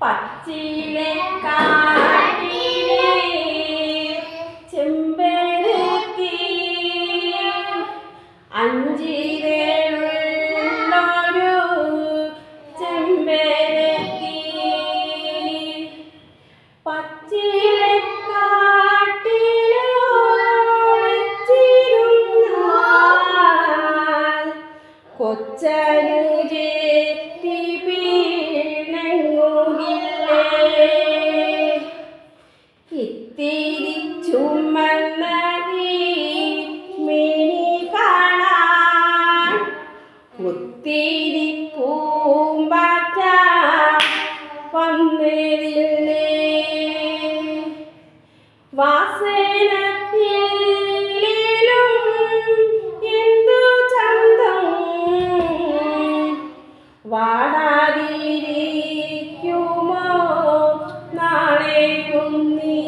പച്ചിലെ കാട്ടിലെ ചെമ്പരത്തി അഞ്ചിരയുള്ളൊരു ചെമ്പരത്തി പച്ചിലെ കാട്ടിലൊളിച്ചിരുന്നാൽ കൊച്ചനു ചേത്തി ഇത്തിരി ചുമന്ന മിനി കാണാൻ ഒത്തിരി പൂമ്പാറ്റ വന്നില്ലേ വാസനയിലും എന്തു ചന്തം വാടാതിരിക്കുമോ നാളെയും നീ